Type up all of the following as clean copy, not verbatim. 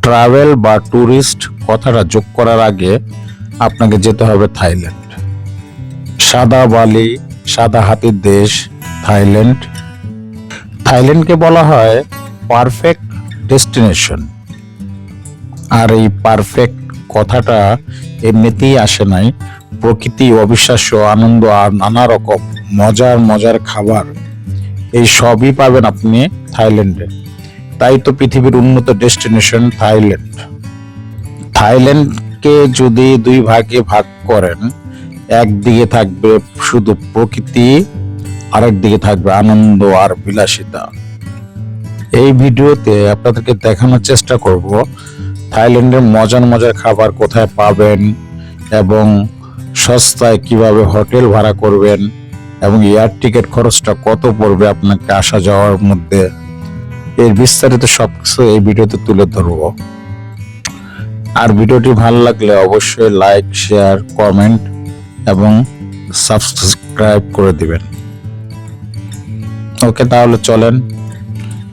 Travel বা tourist কথাটা যোগ করার আগে আপনাকে যেতে হবে থাইল্যান্ড। সাদা বালি, সাদা হাতির দেশ থাইল্যান্ড। থাইল্যান্ডকে বলা হয় পারফেক্ট ডেস্টিনেশন। আর এই পারফেক্ট কথাটা এমনিতেই আসে নাই, প্রকৃতি, অবিশ্বাস্য আনন্দ আর নানা রকম মজার মজার খাবার, এই সবই পাবেন আপনি থাইল্যান্ডে। তাই তো পৃথিবীর উন্নত ডেস্টিনেশন থাইল্যান্ড। থাইল্যান্ডকে যদি দুই ভাগে ভাগ করেন, একদিকে থাকবে শুধু প্রকৃতি, আরেক দিকে থাকবে আনন্দ আর বিলাসিতা। এই ভিডিওতে আপনাদেরকে দেখানোর চেষ্টা করব থাইল্যান্ডের মজার মজার খাবার কোথায় পাবেন এবং সস্তায় কিভাবে হোটেল ভাড়া করবেন এবং এয়ার টিকিট খরচটা কত পড়বে আপনাকে আসা যাওয়ার মধ্যে। এর বিস্তারিত সবকিছু এই ভিডিওতে তুলে ধরবো। আর ভিডিওটি ভালো লাগলে অবশ্যই লাইক, শেয়ার, কমেন্ট এবং সাবস্ক্রাইব করে দিবেন। ওকে, তাহলে চলেন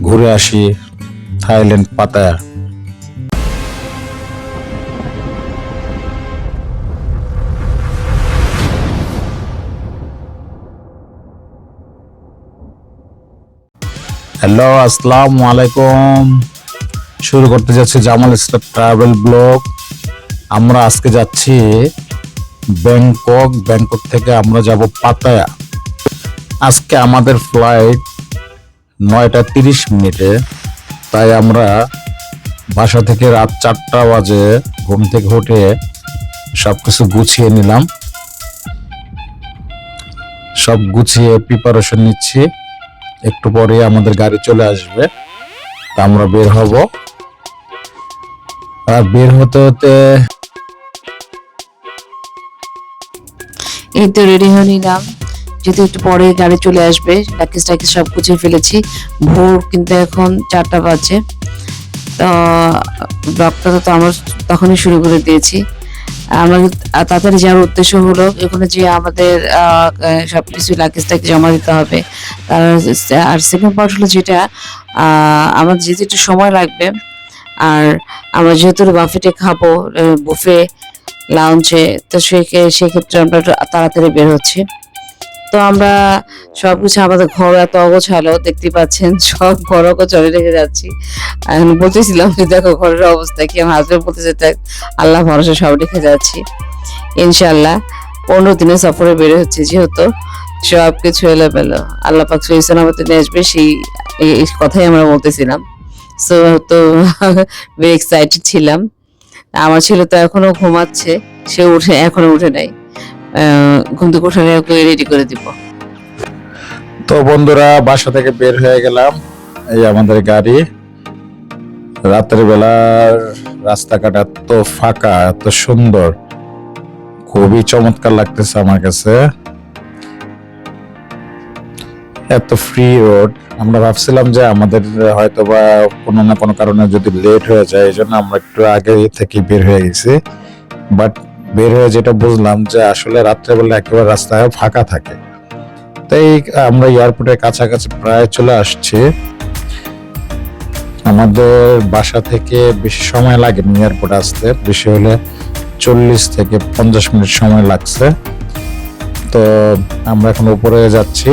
ঘুরে আসি থাইল্যান্ড পাতায়া। হ্যালো, আসসালামু আলাইকুম। শুরু করতে যাচ্ছি জামাল ইসলাম ট্রাভেল ব্লগ। আমরা আজকে যাচ্ছি ব্যাংকক। ব্যাংকক থেকে আমরা যাব পাতায়া। আজকে আমাদের ফ্লাইট 9:30 তাই আমরা বাসা থেকে রাত 4টা বাজে ঘুম থেকে উঠে সবকিছু গুছিয়ে নিলাম। সব গুছিয়ে প্রিপারেশন নিচ্ছি। একটু পরে আমাদের গাড়ি চলে আসবে, তা আমরা বের হব। আর বের হতে হতে এই তো রেডি হয়ে নিলাম, যেহেতু একটু পরে গাড়ি চলে আসবে। প্যাকেজ সব গুছিয়ে ফেলেছি। ভোর কিন্তু এখন 4টা বাজে। তো ব্লগটা তো আমরা তখনই শুরু করে দিয়েছি। আমরা তাড়াতাড়ি যাওয়ার উদ্দেশ্য হলো এখানে যে আমাদের সবকিছু লাগেজটাকে জমা দিতে হবে। আর সেকেন্ড পার্ট হলো যেটা আমাদের যেহেতু একটু সময় লাগবে, আর আমরা যেহেতু বাফেটে খাবো, বুফে লাউঞ্জে, তো সেক্ষেত্রে আমরা একটু তাড়াতাড়ি বের হচ্ছি। তো আমরা সবকিছু, আমাদের ঘর এত অগোছালো দেখতে পাচ্ছেন, সব ঘর অগোছালো রেখে যাচ্ছি। এখন বলতেছিলাম যে দেখো ঘরের অবস্থা কি, আমার হাজবেন্ড বলতেছে আল্লাহ ভরসা সব রেখে যাচ্ছি। ইনশাল্লাহ 15 দিনের সফরে বের হচ্ছে, যেহেতু সবকিছু এলোমেলো। আল্লাহ পাক সহি সালামতে নিয়ে আসবে, সেই কথাই আমরা বলতেছিলাম। সো তো ভেরি এক্সাইটেড ছিলাম। আমার ছেলে তো এখনো ঘুমাচ্ছে, সে এখনো উঠে নাই। ঘুম থেকে উঠে ওকে রেডি করে দিব। তো বন্ধুরা, বাসা থেকে বের হয়ে গেলাম। এই আমাদের গাড়ি। রাতের বেলার রাস্তাঘাট এত ফাঁকা, এত সুন্দর, খুবই চমৎকার লাগতেছে আমার কাছে। এত ফ্রি রোড। আমরা ভাবছিলাম যে আমাদের হয়তো বা কোনো না কোনো কারণে যদি লেট হয়ে যায়, এই জন্য আমরা একটু আগে থেকে বের হয়ে গেছি। বাট বের হয়ে যেটা বুঝলাম যে আসলে রাত্রেবেলা একেবারে রাস্তায় ফাঁকা থাকে। তাই আমরা এয়ারপোর্টের কাছাকাছি প্রায় চলে আসছি। আমাদের বাসা থেকে বেশি সময় লাগেনি এয়ারপোর্ট আসতে, বেশি হলে 40 থেকে 50 মিনিট সময় লাগছে। তো আমরা এখন উপরে যাচ্ছি।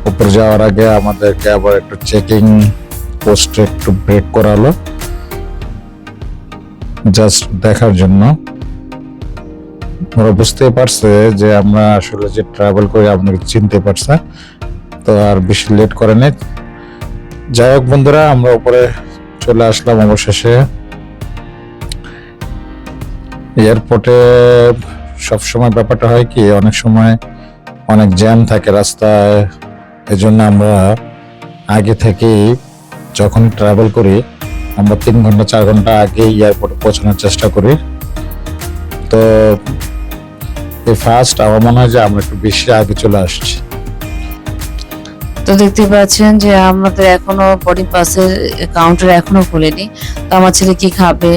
উপরে যাওয়ার আগে আমাদেরকে আবার একটু চেকিং পোস্টে একটু ব্রেক করালো, জাস্ট দেখার জন্য। ওরা বুঝতে পারছে যে আমরা আসলে যে ট্রাভেল করি, আপনাকে চিনতে পারছে, তো আর বেশি লেট করে নেই। যাই হোক বন্ধুরা, আমরা উপরে চলে আসলাম অবশেষে। এয়ারপোর্টে সবসময় ব্যাপারটা হয় কি, অনেক সময় অনেক জ্যাম থাকে রাস্তায়। এজন্য আমরা আগে থেকেই যখন ট্রাভেল করি, আমরা 3 ঘন্টা 4 ঘন্টা আগে এয়ারপোর্টে পৌঁছানোর চেষ্টা করি। তো এই ফার্স্ট আমার মনে হয় যে আমরা একটু বেশি আগে চলে আসছি। তো দেখতে পাচ্ছেন যে আমাদের এখনো বোর্ডিং পাসের কাউন্টার এখনো খুলেনি। তো আমার ছেলে কি খাবে,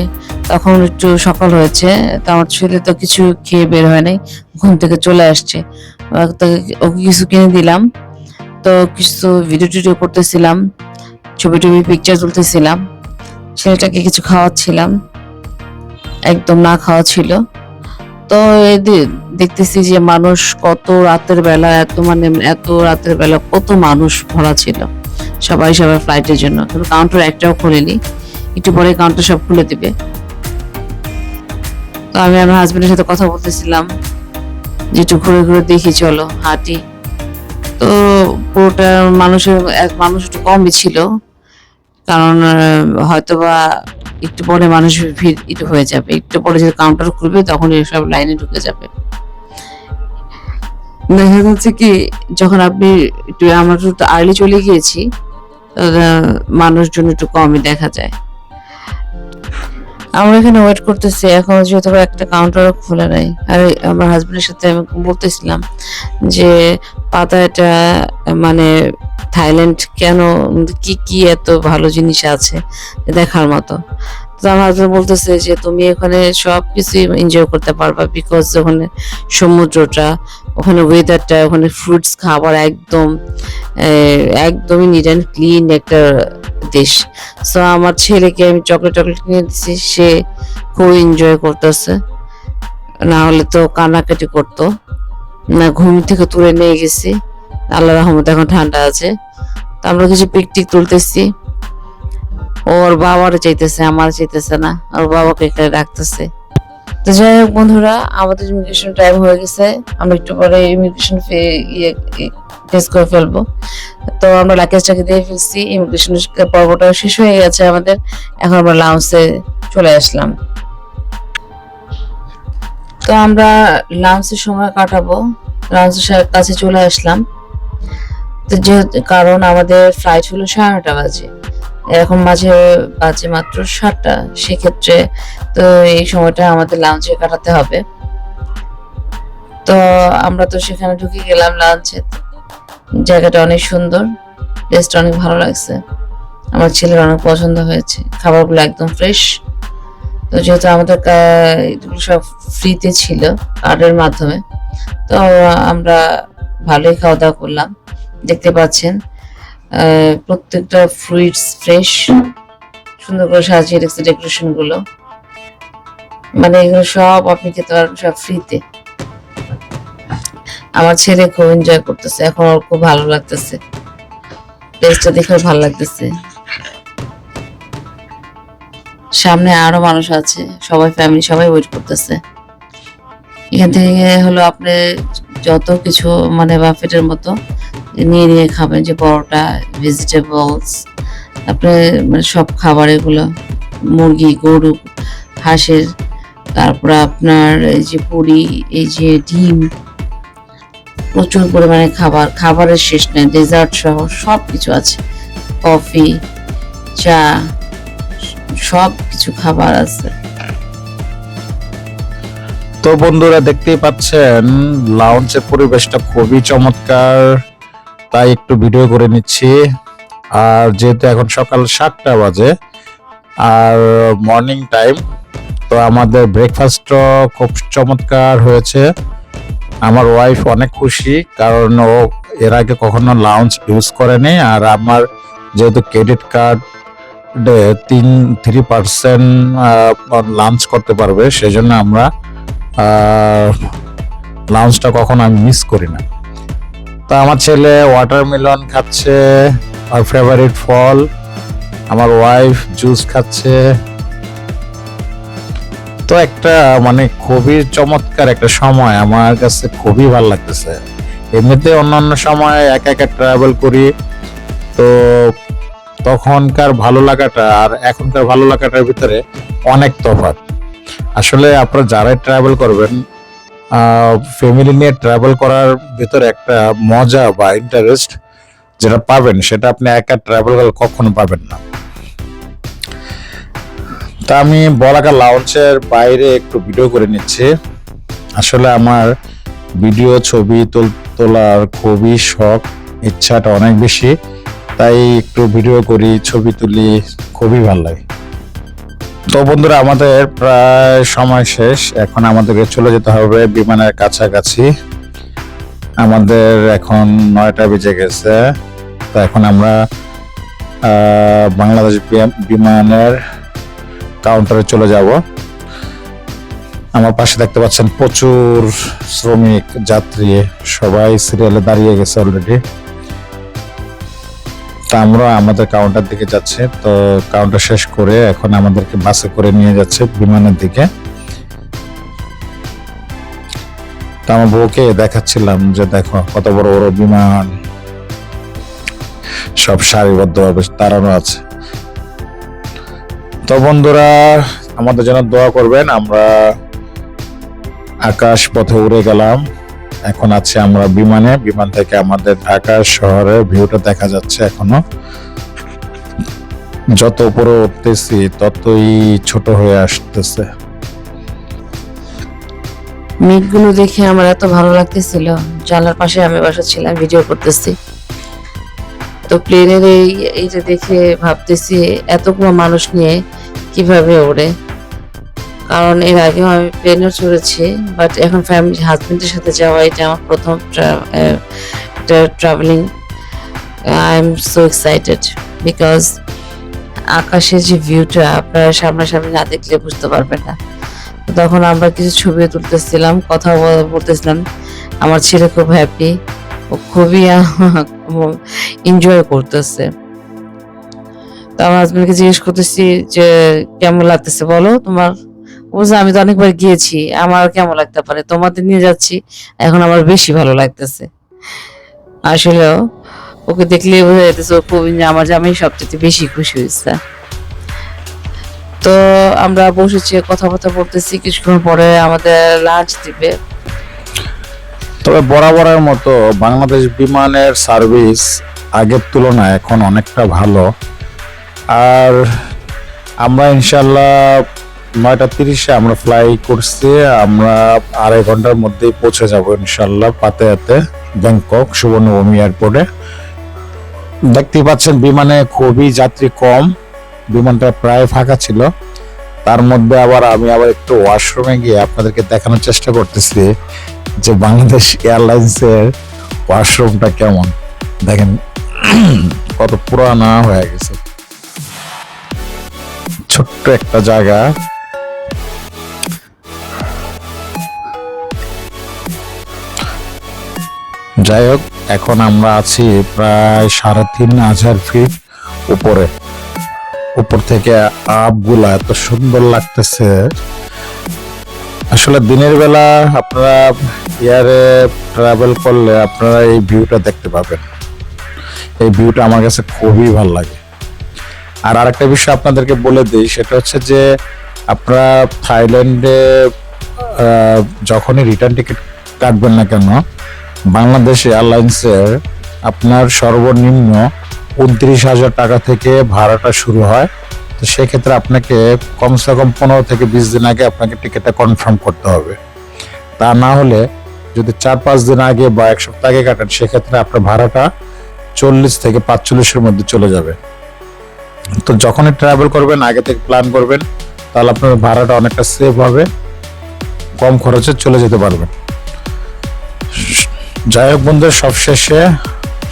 তখন একটু সকাল হয়েছে, তো আমার ছেলে তো কিছু খেয়ে বের হয় নাই, ঘুম থেকে চলে আসছে। ওকে কিছু কিনে দিলাম। তো কিছু ভিডিও টিডিও করতেছিলাম, ছবি টবি পিকচার তুলতেছিলাম। ছেলেটাকে কিছু খাওয়াচ্ছিলাম, একদম না খাওয়া ছিল। তো দেখতেছি যে মানুষ কত রাতের বেলা, এত রাতের বেলা কত মানুষ ভরা ছিল, সবাই ফ্লাইটের জন্য। কিন্তু কাউন্টার একটাও খোলেনি, একটু পরে কাউন্টার সব খুলে দিবে। তো আমি আমার হাজবেন্ডের সাথে কথা বলতেছিলাম যে একটু ঘুরে ঘুরে দেখি, চলো হাঁটি। তো পুরোটা মানুষ একটু কমই ছিল, কারণ হয়তোবা একটু পরে মানুষের ভিড় একটু হয়ে যাবে, একটু পরে যদি কাউন্টার খুলবে তখন সব লাইনে ঢুকে যাবে। দেখা যাচ্ছে কি, যখন আমরা একটু আর্লি চলে গিয়েছি, মানুষজন একটু কমই দেখা যায়। আমরা এখানে ওয়েট করতেছি, এখন যেহেতু একটা কাউন্টারও খোলা নাই। আর আমার হাজবেন্ডের সাথে আমি বলতেছিলাম যে পাতায়াটা মানে থাইল্যান্ড কেন, কি কি এত ভালো জিনিস আছে দেখার মতো। তো আমার হাজবেন্ড বলতেছে যে তুমি এখানে সবকিছু এনজয় করতে পারবা, বিকজ ওখানে সমুদ্রটা, ওখানে ওয়েদারটা, ওখানে ফ্রুটস খাবার একদমই নিট অ্যান্ড ক্লিন একটা দেশ। সো আমার ছেলেকে আমি চকলেট কিনে দিচ্ছি, সে খুব এনজয় করতেছে, না হলে তো কান্নাকাটি করতো না। ঘুম থেকে তুলে নিয়ে গেছি, আল্লাহ রহমত এখন ঠান্ডা আছে। তো আমরা কিছু পিকটিক তুলতেছি, ওর বাবারও চাইতেছে, আমার চাইতেছে না, ওর বাবাকে এখানে রাখতেছে। তো যাই হোক বন্ধুরা, আমাদের ইমিগ্রেশন টাইম হয়ে গেছে, আমরা একটু পরে ইমিগ্রেশন ফেস করে ফেলবো। তো আমরা লাগেজটাকে দিয়ে ফেলছি, ইমিগ্রেশন পর্বটা শেষ হয়ে গেছে আমাদের। এখন আমরা লাউঞ্জে চলে আসলাম। তো আমরা লাঞ্চের সময় কাটাবো, লাঞ্চের কাছে চলে আসলাম। তো কারণ আমাদের ফ্লাইট হলো 9:30 বাজে, এখন বাজে মাত্র 7টা। সেক্ষেত্রে তো এই সময়টা আমাদের লাঞ্চে কাটাতে হবে। তো আমরা তো সেখানে ঢুকে গেলাম লাঞ্চে। জায়গাটা অনেক সুন্দর, টেস্টটা অনেক ভালো লাগছে, আমার ছেলের অনেক পছন্দ হয়েছে, খাবারগুলো একদম ফ্রেশ। তো যেহেতু আমাদের এগুলো সব ফ্রিতে ছিল কার্ডের মাধ্যমে, তো আমরা ভালোই খাওয়া দাওয়া করলাম। দেখতে পাচ্ছেন প্রত্যেকটা ফ্রুটস ফ্রেশ, সুন্দর করে সাজিয়ে রেখেছে ডেকোরেশন গুলো, মানে এগুলো সব আপনি খেতে পারবেন সব ফ্রিতে। আমার ছেলে খুব এনজয় করতেছে, এখন ওর খুব ভালো লাগতেছে, টেস্টটা দেখে ভালো লাগতেছে। সামনে আরো মানুষ আছে, সবাই ফ্যামিলি সবাই ওয়েট করতেছে। এখান থেকে হলো আপনি যত কিছু মানে বাফেটের মতো নিয়ে খাবেন, যে পরোটা, ভেজিটেবলস, আপনি মানে সব খাবার, এগুলো মুরগি, গরু, হাঁসের, তারপরে আপনার এই যে পুরি, এই যে ডিম, প্রচুর পরিমাণে খাবারের শেষ নেই, ডেজার্ট সহ সব কিছু আছে, কফি, চা, সব কিছু খাবার আছে। তো বন্ধুরা দেখতেই পাচ্ছেন লাউঞ্জের পরিবেশটা খুবই চমৎকার, তাই একটু ভিডিও করে নিচ্ছি। আর যেহেতু এখন সকাল 7টা বাজে আর মর্নিং টাইম, তো আমাদের ব্রেকফাস্টও খুব চমৎকার হয়েছে। আমার ওয়াইফ অনেক খুশি, কারণ ও এর আগে কখনো লাউঞ্জ ইউজ করেনি। আর আমার যেহেতু ক্রেডিট কার্ড 3% লাঞ্চ করতে পারবে, সেজন্য আমরা লাঞ্চটা কখনো আমি মিস করি না। তো আমার ছেলে ওয়াটারমেলন খাচ্ছে, আর ফেভারিট ফল, আমার ওয়াইফ জুস খাচ্ছে। তো একটা মানে খুবই চমৎকার একটা সময়, আমার কাছে খুবই ভালো লাগতেছে। এমনিতে অন্যান্য সময় একা একা ট্রাভেল করি, তো তখনকার ভালো লাগাটা আর এখনকার ভালো লাগাটার ভিতরে অনেক তফাৎ। আসলে আপনারা যারাই ট্রাভেল করবেন, ফ্যামিলি নিয়ে ট্রাভেল করার ভিতরে একটা মজা বা ইন্টারেস্ট যেটা পাবেন, সেটা আপনি একা ট্রাভেল করলে কখনো পাবেন না। তা আমি বলাকা লাউঞ্জের বাইরে একটু ভিডিও করে নিচ্ছি। আসলে আমার ভিডিও ছবি তোলার খুবই শখ, ইচ্ছাটা অনেক বেশি, তাই একটু ভিডিও করি, ছবি তুলি, খুবই ভালো লাগে। তো বন্ধুরা, আমাদের প্রায় সময় শেষ, এখন আমাদেরকে চলে যেতে হবে বিমানের কাছাকাছি। আমাদের এখন 9টা বেজে গেছে। তো এখন আমরা বাংলাদেশ বিমানের কাউন্টারে চলে যাব। আমার পাশে দেখতে পাচ্ছেন প্রচুর শ্রমিক যাত্রী, সবাই সিরিয়ালে দাঁড়িয়ে গেছে অলরেডি। তা আমরা আমাদের কাউন্টার দিকে যাচ্ছি। তো কাউন্টার শেষ করে এখন আমাদেরকে বাসে করে নিয়ে যাচ্ছে বিমানের দিকে। তো আমার বউকে দেখাচ্ছিলাম যে দেখো কত বড় বড় বিমান, সব সারিবদ্ধভাবে দাঁড়ানো আছে। তো বন্ধুরা, আমাদের জন্য দোয়া করবেন। আমরা আকাশ পথে উড়ে গেলাম, এখন আছি আমরা বিমানে। বিমান থেকে আমাদের ঢাকা শহরের ভিউটা দেখা যাচ্ছে। এখনো যত উপরে উঠতেছি ততই ছোট হয়ে আসতেছে। মেঘগুলো দেখে আমার এত ভালো লাগতেছিল, জানলার পাশে আমি বসেছিলাম, ভিডিও করতেছি। তো প্লেনের এই যে দেখে ভাবতেছি এতগুলো মানুষ নিয়ে কিভাবে ওড়ে। কারণ এর আগেও আমি প্লেনে চড়েছি, বাট এখন ফ্যামিলি হাজবেন্ডের সাথে যাওয়া এটা আমার প্রথম travelling. I am so excited because আকাশের যে ভিউটা আপনারা সামনাসামনি না দেখলে বুঝতে পারবেন না। তো তখন আমরা কিছু ছবি তুলতেছিলাম, কথা বলতেছিলাম। আমার ছেলে খুব হ্যাপি, ও খুবই এনজয় করতেছে। তো আমার হাজবেন্ডকে জিজ্ঞেস করতেছি যে কেমন লাগতেছে বলো তোমার। বলছে আমি তো অনেকবার গিয়েছি, আমার কেমন লাগতে পারে, তোমাদের নিয়ে যাচ্ছি, এখন আমার বেশি ভালো লাগতেছে। আসলেও ওকে দেখলে বোঝা যাইতেছে ও খুব আমার জামাই সবচেয়ে বেশি খুশি হয়েছে। তো আমরা বসেছি, কথাবার্তা বলতেছি, কিছুক্ষণ পরে আমাদের লাঞ্চ দিবে। তবে বরাবরের মতো বাংলাদেশ বিমানের সার্ভিস আগের তুলনায় এখন অনেকটা ভালো। আর আমরা ইনশাল্লাহ 9:30-এ আমরা ফ্লাই করছি। আমরা 2.5 ঘন্টার মধ্যেই পৌঁছে যাব ইনশাল্লাহ পাতায়াতে, ব্যাংকক সুবর্ণভূমি এয়ারপোর্টে। দেখতেই পাচ্ছেন বিমানে খুবই যাত্রী কম, বিমানটা প্রায় ফাঁকা ছিল। তার মধ্যে আমি একটু ওয়াশরুমে গিয়ে আপনাদেরকে দেখানোর চেষ্টা করতেছি যে বাংলাদেশ এয়ারলাইন্সের ওয়াশরুমটা কেমন। দেখেন কত পুরানা হয়ে গেছে, ছোট্ট একটা জায়গা। যাই হোক, এখন আমরা আছি প্রায় 3,500 ফিট উপরে। উপর থেকে আপগুলা এত সুন্দর লাগতেছে। আসলে দিনের বেলা আপনারা এয়ারে ট্রাভেল করলে আপনারা এই ভিউটা দেখতে পাবেন। এই ভিউটা আমার কাছে খুবই ভালো লাগে। আর আরেকটা বিষয় আপনাদেরকে বলে দিই, সেটা হচ্ছে যে আপনারা থাইল্যান্ডে যখনই রিটার্ন টিকিট কাটবেন না কেন, বাংলাদেশ এয়ারলাইন্সের আপনার সর্বনিম্ন 29,000 টাকা থেকে ভাড়াটা শুরু হয়। তো সেক্ষেত্রে আপনাকে কমসে কম 15 থেকে 20 দিন আগে আপনাকে টিকিটটা কনফার্ম করতে হবে। তা না হলে যদি 4-5 দিন আগে বা 1 সপ্তাহ আগে কাটেন, সেক্ষেত্রে আপনার ভাড়াটা 40 থেকে 45-এর মধ্যে চলে যাবে। তো যখনই ট্রাভেল করবেন আগে থেকে প্ল্যান করবেন, তাহলে আপনার ভাড়াটা অনেকটা সেভ হবে, কম খরচে চলে যেতে পারবেন। যাই হোক বন্ধু, সবশেষে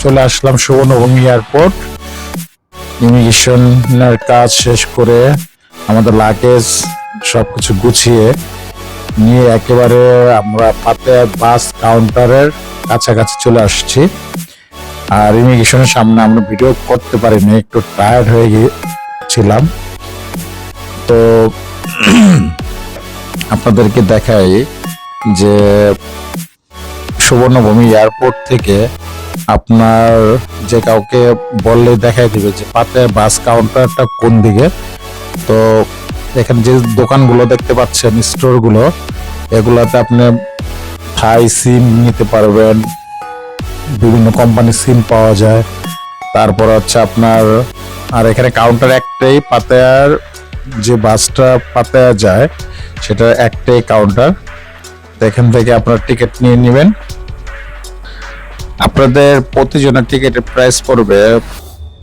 চলে আসলাম সুবর্ণভূমি এয়ারপোর্ট। ইমিগ্রেশনের কাজ শেষ করে আমাদের লাগেজ সবকিছু গুছিয়ে নিয়ে একেবারে আমরা পাতায়া বাস কাউন্টারের কাছাকাছি চলে আসছি। আর ইমিগ্রেশনের সামনে আমরা ভিডিও করতে পারিনি, একটু টায়ার্ড হয়ে গিয়েছিলাম। তো আপনাদেরকে দেখাই যে সুবর্ণভূমি এয়ারপোর্ট থেকে আপনার যে কাউকে বললে দেখাই দিবে যে পাতায়া বাস কাউন্টারটা কোন দিকে। তো এখানে যে দোকানগুলো দেখতে পাচ্ছেন, স্টোরগুলো, এগুলাতে আপনি থাই সিম নিতে পারবেন, বিভিন্ন কোম্পানির সিম পাওয়া যায়। তারপর হচ্ছে আপনার, আর এখানে কাউন্টার একটাই, পাতায়ার যে বাসটা পাতায়া যায় সেটা একটাই কাউন্টার। এখান থেকে আপনার টিকিট নিয়ে নেবেন। আপনাদের প্রতিজনের টিকিটের প্রাইস পড়বে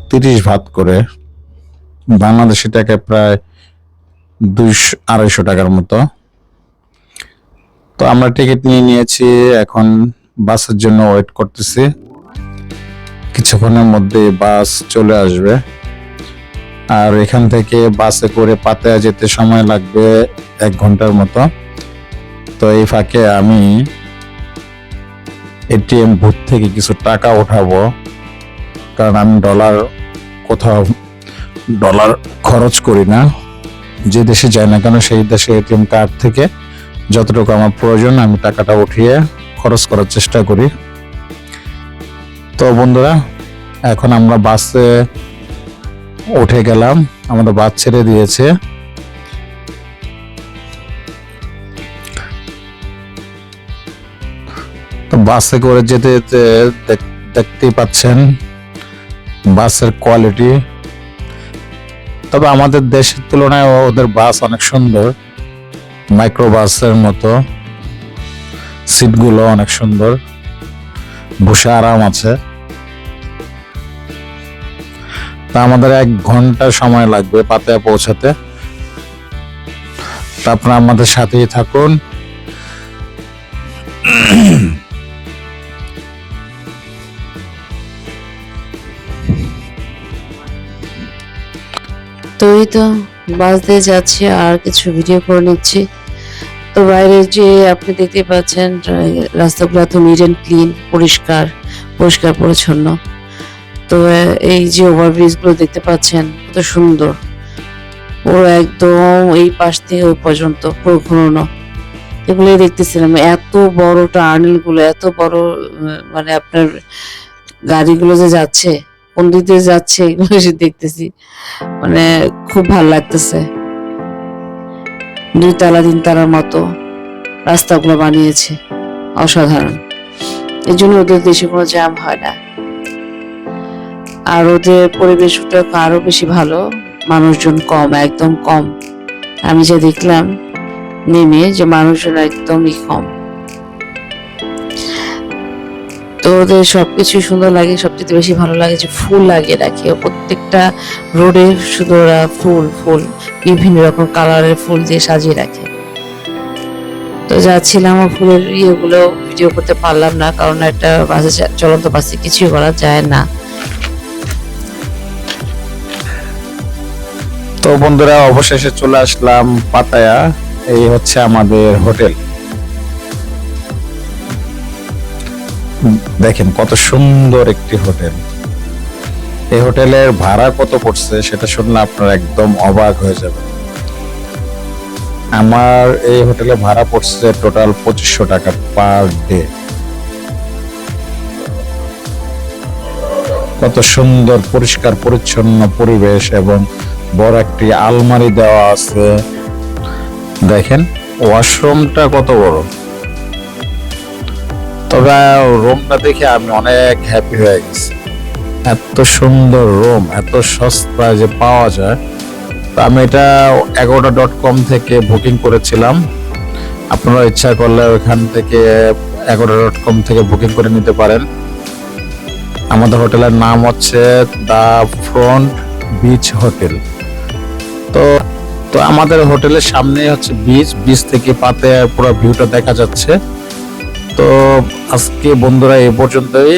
30 ভাত করে, বাংলাদেশি টাকায় প্রায় 200-250 টাকার মতো। তো আমরা টিকিট নিয়ে নিয়েছি, এখন বাসের জন্য ওয়েট করতেছি। কিছুক্ষণের মধ্যে বাস চলে আসবে। আর এখান থেকে বাসে করে পাতায়া যেতে সময় লাগবে 1 ঘন্টার মতো। তো এই ফাঁকে আমি এটিএম বুথ থেকে কিছু টাকা উঠাবো, কারণ আমি কোথাও ডলার খরচ করি না। যে দেশে যাই না কেন সেই দেশে এটিএম কার্ড থেকে যতটুকু আমার প্রয়োজন আমি টাকাটা উঠিয়ে খরচ করার চেষ্টা করি। তো বন্ধুরা, এখন আমরা বাসে উঠে গেলাম, আমাদের বাস ছেড়ে দিয়েছে। তো বাসে করে যেতে যেতে দেখতেই পাচ্ছেন বাসের কোয়ালিটি। তবে আমাদের দেশের তুলনায় ওদের বাস অনেক সুন্দর, মাইক্রো বাসের মতো। সিটগুলো অনেক সুন্দর, বসে আরাম আছে। তা আমাদের 1 ঘন্টা সময় লাগবে পাতায়া পৌঁছাতে। তা আপনারা আমাদের সাথেই থাকুন। তো এই তো বাস দিয়ে যাচ্ছি আর কিছু ভিডিও করে নিচ্ছি। তো বাইরে যে আপনি দেখতে পাচ্ছেন রাস্তাগুলো তো নিট অ্যান্ড ক্লিন, পরিষ্কার পরিচ্ছন্ন। তো এই যে ওভারব্রিজ গুলো দেখতে পাচ্ছেন কত সুন্দর, পুরো একদম এই পাশ থেকে ওই পর্যন্ত পুরো ঘুরানো। এগুলোই দেখতেছিলাম, এত বড় টার্নেল গুলো, এত বড় মানে আপনার গাড়িগুলো যে যাচ্ছে, কোন দিক দিয়ে যাচ্ছে এগুলো এসে দেখতেছি, মানে খুব ভালো লাগতেছে। 2 তলা 3 তলার মতো রাস্তাগুলো বানিয়েছে, অসাধারণ। এই জন্য ওদের দেশে কোনো জ্যাম হয় না, আর ওদের পরিবেশটা আরো বেশি ভালো, মানুষজন কম, একদম কম। আমি যে দেখলাম নেমে যে মানুষজন একদমই কম। তো ওদের সবকিছু সুন্দর লাগে, সবচেয়ে বেশি ভালো লাগে যে ফুল লাগিয়ে রাখে প্রত্যেকটা রোডে, শুধু ওরা ফুল বিভিন্ন রকম কালারের ফুল দিয়ে সাজিয়ে রাখে। তো যাচ্ছিলাম, ফুলের ইয়েগুলো ভিডিও করতে পারলাম না, কারণ একটা বাসে, চলন্ত বাসে কিছুই করা যায় না। তো বন্ধুরা, অবশেষে চলে আসলাম পাতায়া। এই হচ্ছে আমাদের হোটেল। দেখেন কত সুন্দর একটি হোটেল। এই হোটেলের ভাড়া কত পড়ছে সেটা শুনলে আপনারা একদম অবাক হয়ে যাবেন। আমার এই হোটেলে ভাড়া পড়ছে টোটাল 2500 টাকা পার ডে। কত সুন্দর পরিষ্কার পরিচ্ছন্ন পরিবেশ এবং বড় একটি আলমারি দেওয়া আছে। দেখেন ওয়াশরুমটা কত বড়। তবে রুমটা দেখে আমি অনেক হ্যাপি হয়ে গেছি। এত সুন্দর রুম, এত সস্তা যে পাওয়া যায়। তো আমি এটা agoda.com থেকে বুকিং করেছিলাম। আপনারা ইচ্ছা করলে ওখান থেকে agoda.com থেকে বুকিং করে নিতে পারেন। আমাদের হোটেলের নাম হচ্ছে দ্য ফ্রন্ট বিচ হোটেল। তো আমাদের হোটেলের সামনেই হচ্ছে বিচ থেকে পাতায়ার পুরো ভিউটা দেখা যাচ্ছে। তো আজকে বন্ধুরা এই পর্যন্তই।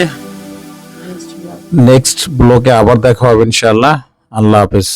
নেক্সট ব্লগে আবার দেখা হবে ইনশাআল্লাহ। আল্লাহ হাফেজ।